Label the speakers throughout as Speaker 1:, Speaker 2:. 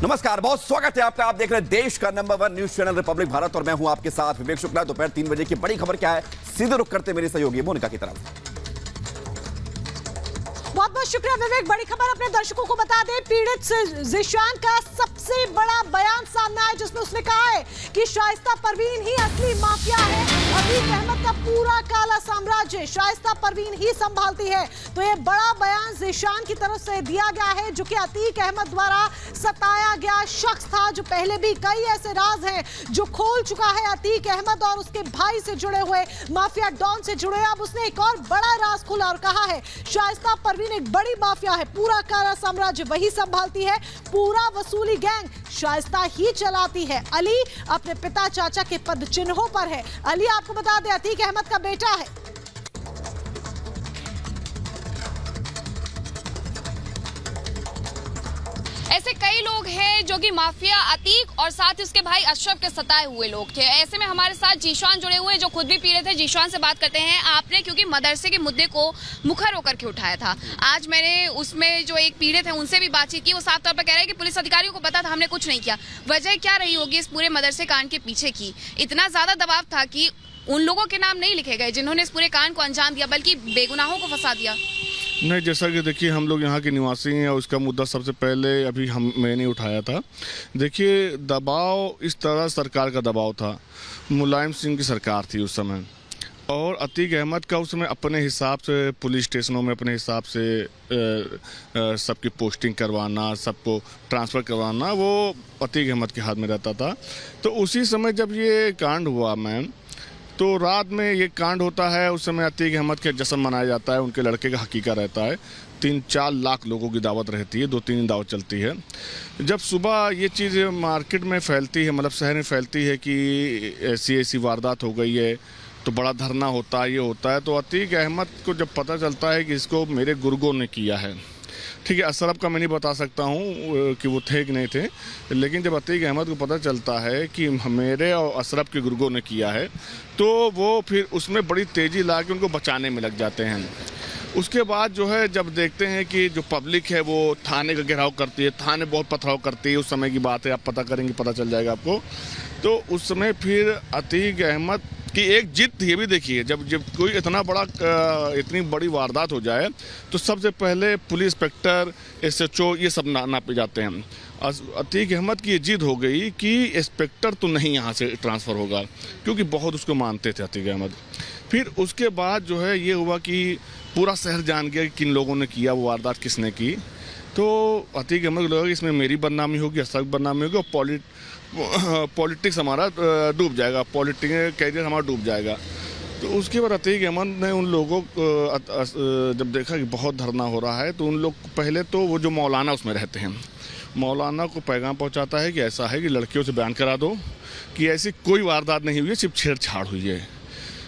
Speaker 1: नमस्कार, बहुत स्वागत है आपका। आप देख रहे हैं देश का number 1 news channel Republic Bharat और मैं हूं आपके साथ विवेक शुक्ला। दोपहर 3 बजे की बड़ी खबर क्या है, सीधे रुख करते मेरे सहयोगी मोनिका की तरफ।
Speaker 2: बहुत बहुत शुक्रिया विवेक। बड़ी खबर अपने दर्शकों को बता दें, पीड़ित ज़ीशान का सबसे बड़ा बयान सामने आया जिसमें उसने कहा है कि शाइस्ता परवीन ही असली माफिया है। अतीक अहमद का पूरा काला साम्राज्य शाइस्ता परवीन ही संभालती है। तो ये बड़ा बयान ज़ीशान की तरफ से दिया गया है जो कि अतीक अहमद द्वारा सताया गया शख्स था, जो पहले भी कई ऐसे राज हैं जो खोल चुका है अतीक अहमद और उसके भाई से जुड़े हुए माफिया डॉन से जुड़े। अब उसने एक और बड़ा राज खोला और कहा है शाइस्ता परवीन एक बड़ी माफिया है, पूरा काला साम्राज्य वही संभालती है, पूरा वसूली गैंग शाइस्ता ही चलाती है। अली अपने पिता चाचा के पद चिन्हों पर है। अली आपको बता दें अतीक अहमद का बेटा है।
Speaker 3: ऐसे कई लोग हैं जो कि माफिया अतीक और साथ ही उसके भाई अशरफ के सताए हुए लोग थे। ऐसे में हमारे साथ ज़ीशान जुड़े हुए जो खुद भी पीड़ित थे। ज़ीशान से बात करते हैं। आपने क्योंकि मदरसे के मुद्दे को मुखर होकर के उठाया था, आज मैंने उसमें जो एक पीड़ित है उनसे भी बातचीत की। वो साफ तौर पर कह रहे हैं कि पुलिस अधिकारियों को पता था, हमने कुछ नहीं किया। वजह क्या रही होगी इस पूरे मदरसे कांड के पीछे की? इतना ज्यादा दबाव था कि उन लोगों के नाम नहीं लिखे गए जिन्होंने इस पूरे कांड को अंजाम दिया, बल्कि बेगुनाहों को फंसा दिया।
Speaker 4: नहीं, जैसा कि देखिए हम लोग यहाँ के निवासी हैं और इसका मुद्दा सबसे पहले मैंने उठाया था। देखिए दबाव इस तरह सरकार का दबाव था, मुलायम सिंह की सरकार थी उस समय, और अतीक अहमद का उस समय अपने हिसाब से पुलिस स्टेशनों में अपने हिसाब से सबकी पोस्टिंग करवाना, सबको ट्रांसफ़र करवाना, वो अतीक अहमद के हाथ में रहता था। तो उसी समय जब ये कांड हुआ मैम, तो रात में ये कांड होता है, उस समय अतीक अहमद का जश्न मनाया जाता है, उनके लड़के का हकीका रहता है। 3-4 लाख लोगों की दावत रहती है, 2-3 दिन दावत चलती है। जब सुबह ये चीज़ मार्केट में फैलती है, मतलब शहर में फैलती है कि ऐसी वारदात हो गई है, तो बड़ा धरना होता है, ये होता है। तो अतीक अहमद को जब पता चलता है कि इसको मेरे गुर्गों ने किया है, ठीक है, अशरफ का मैं नहीं बता सकता हूँ कि वो थे कि नहीं थे, लेकिन जब अतीक अहमद को पता चलता है कि मेरे और अशरफ के गुर्गों ने किया है, तो वो फिर उसमें बड़ी तेज़ी ला के उनको बचाने में लग जाते हैं। उसके बाद जो है जब देखते हैं कि जो पब्लिक है वो थाने का घेराव करती है, थाने बहुत पथराव करती है, उस समय की बात है, आप पता करेंगे पता चल जाएगा आपको। तो उस समय फिर अतीक अहमद की एक जिद ये भी देखिए, जब कोई इतनी बड़ी वारदात हो जाए तो सबसे पहले पुलिस इंस्पेक्टर, SHO ये सब नापे जाते हैं। अतीक अहमद की ये जिद हो गई कि इंस्पेक्टर तो नहीं यहाँ से ट्रांसफ़र होगा, क्योंकि बहुत उसको मानते थे अतीक अहमद। फिर उसके बाद जो है ये हुआ कि पूरा शहर जान गया कि किन लोगों ने किया, वो वारदात किसने की। तो अतीक अहमद को लगा कि इसमें मेरी बदनामी होगी, अशरफ बदनामी होगी और पॉलिटिक्स हमारा डूब जाएगा, पॉलिटिक्स कैरियर हमारा डूब जाएगा। तो उसके बाद अतीक अहमद ने उन लोगों को जब देखा कि बहुत धरना हो रहा है, तो उन लोग पहले तो वो जो मौलाना उसमें रहते हैं, मौलाना को पैगाम पहुंचाता है कि ऐसा है कि लड़कियों से बयान करा दो कि ऐसी कोई वारदात नहीं हुई है, सिर्फ छेड़छाड़ हुई है।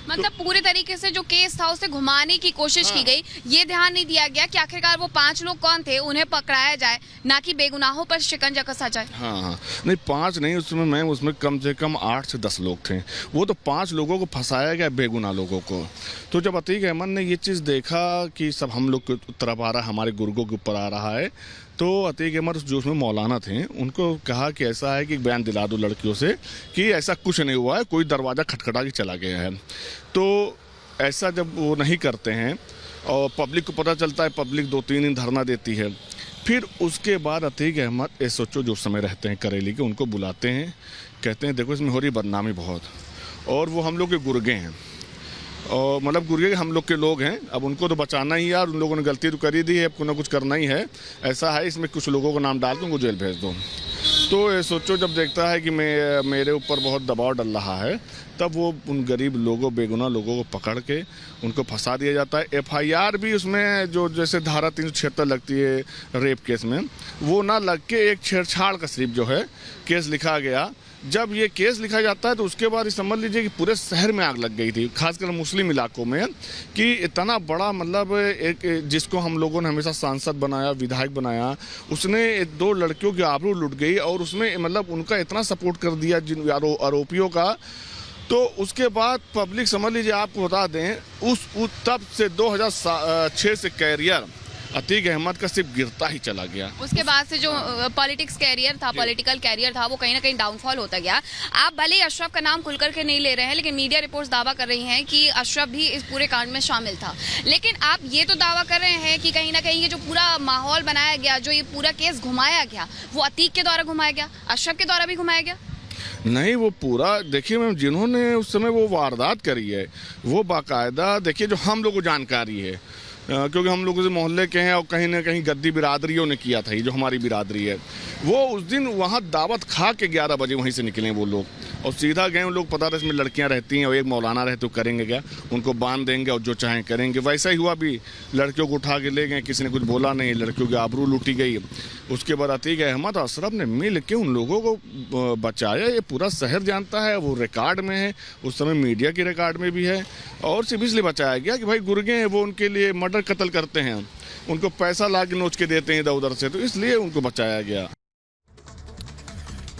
Speaker 3: मतलब पूरे तरीके से जो केस था उसे घुमाने की कोशिश की गई। ये ध्यान नहीं दिया गया कि आखिरकार वो 5 लोग कौन थे, उन्हें पकड़ाया जाए, ना कि बेगुनाहों पर शिकंजा कसा जाए।
Speaker 4: हाँ, नहीं 5 नहीं, उसमें कम से कम 8 से 10 लोग थे। वो तो 5 लोगों को फंसाया गया, बेगुनाह लोगों को। तो जब अतीक अहमद ने ये चीज़ देखा कि सब हम लोग की तरफ आ रहा है, हमारे गुर्गों के ऊपर आ रहा है, तो अतीक अहमद जो उसमें मौलाना थे उनको कहा कि ऐसा है कि बयान दिला दो लड़कियों से कि ऐसा कुछ नहीं हुआ है, कोई दरवाज़ा खटखटा के चला गया है। तो ऐसा जब वो नहीं करते हैं और पब्लिक को पता चलता है, पब्लिक 2-3 दिन धरना देती है। फिर उसके बाद अतीक अहमद SHO जो समय रहते हैं करेली के, उनको बुलाते हैं, कहते हैं देखो इसमें हो रही बदनामी बहुत, और वो हम लोग के गुर्गे हैं, और मतलब गुर्गे हम लोग के लोग हैं, अब उनको तो बचाना ही है, और उन लोगों ने गलती तो कर ही दी है, अब कुछ ना कुछ करना ही है। ऐसा है, इसमें कुछ लोगों का नाम डाल के उनको जेल भेज दो। तो SHO जब देखता है कि मेरे ऊपर बहुत दबाव डल रहा है, तब वो उन गरीब लोगों, बेगुनाह लोगों को पकड़ के उनको फंसा दिया जाता है। FIR भी उसमें जो जैसे धारा 376 लगती है रेप केस में, वो ना लग के एक छेड़छाड़ का सिर्फ जो है केस लिखा गया। जब ये केस लिखा जाता है तो उसके बाद समझ लीजिए कि पूरे शहर में आग लग गई थी, खासकर मुस्लिम इलाकों में, कि इतना बड़ा मतलब एक जिसको हम लोगों ने हमेशा सांसद बनाया, विधायक बनाया, उसने 2 लड़कियों की आबरू लुट गई, और उसमें मतलब उनका इतना सपोर्ट कर दिया जिन आरोपियों का। तो उसके बाद पब्लिक समझ लीजिए, आपको बता दें, तब से 2006 से कैरियर अतीक अहमद का सिर्फ गिरता ही चला गया।
Speaker 3: उसके बाद से जो पॉलिटिक्स कैरियर था, पॉलिटिकल कैरियर था, वो कहीं ना कहीं डाउनफॉल होता गया। आप भले ही अशरफ का नाम खुल करके नहीं ले रहे हैं, लेकिन मीडिया रिपोर्ट्स दावा कर रही हैं कि अशरफ भी इस पूरे कांड में शामिल था। लेकिन आप ये तो दावा कर रहे हैं कि कहीं ना कहीं ये जो पूरा माहौल बनाया गया, जो ये पूरा केस घुमाया गया, वो अतीक के द्वारा घुमाया गया, अशरफ के द्वारा भी घुमाया गया?
Speaker 4: नहीं, वो पूरा देखिए मैम, जिन्होंने उस समय वो वारदात करी है वो बाकायदा देखिए जो हम लोग को जानकारी है, क्योंकि हम लोग उस मोहल्ले के हैं और कहीं ना कहीं गद्दी बिरादरियों ने किया था, ये जो हमारी बिरादरी है, वो उस दिन वहाँ दावत खा के 11 बजे वहीं से निकले वो लोग और सीधा गए। उन लोग पता था इसमें लड़कियां रहती हैं और एक मौलाना रहे तो करेंगे क्या, उनको बांध देंगे और जो चाहें करेंगे। वैसा ही हुआ भी, लड़कियों को उठा के ले गए, किसी ने कुछ बोला नहीं, लड़कियों की आबरू लूटी गई। उसके बाद अतीक अहमद और अशरफ ने मिल के उन लोगों को बचाया। ये पूरा शहर जानता है, वो रिकॉर्ड में है, उस समय मीडिया की रिकॉर्ड में भी है। और सिर्फ इसलिए बचाया गया कि भाई गुर्गे हैं, वो उनके लिए मर्डर कत्ल करते हैं, उनको पैसा ला के नोच के देते हैं इधर उधर से, तो इसलिए उनको बचाया गया।